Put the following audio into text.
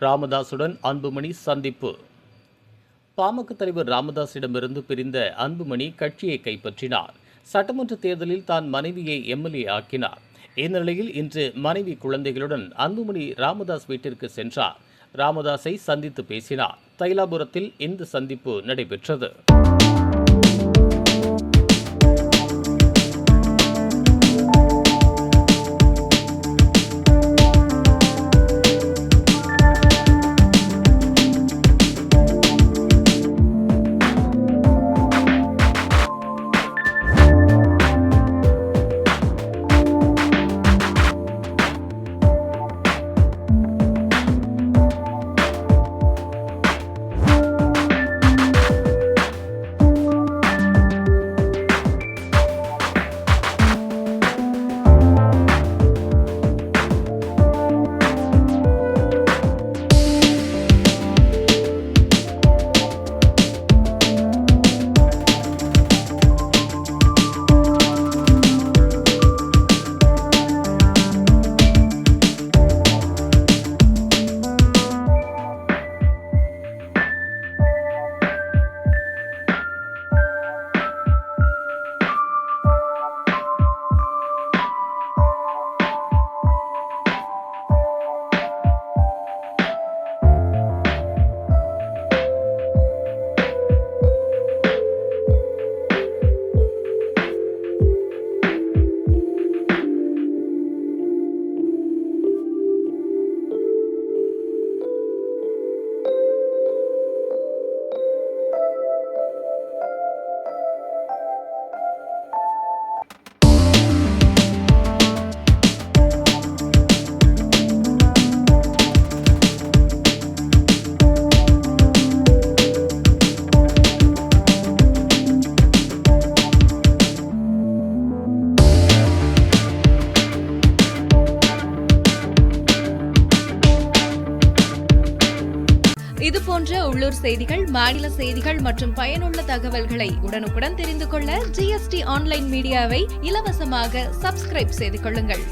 ராமதாசுடன் அன்புமணி சந்திப்பு. பாமக தலைவர் ராமதாஸிடமிருந்து பிரிந்த அன்புமணி கட்சியை கைப்பற்றினார். சட்டமன்ற தேர்தலில் தான் மனைவியை எம்எல்ஏ ஆக்கினார். இந்நிலையில் இன்று மனைவி குழந்தைகளுடன் அன்புமணி ராமதாஸ் வீட்டிற்கு சென்றார். ராமதாஸை சந்தித்து பேசினார். தைலாபுரத்தில் இந்த சந்திப்பு நடைபெற்றது. இதுபோன்ற உள்ளூர் செய்திகள், மாநில செய்திகள் மற்றும் பயனுள்ள தகவல்களை உடனுக்குடன் தெரிந்து கொள்ள GST ஆன்லைன் மீடியாவை இலவசமாக சப்ஸ்கிரைப் செய்து கொள்ளுங்கள்.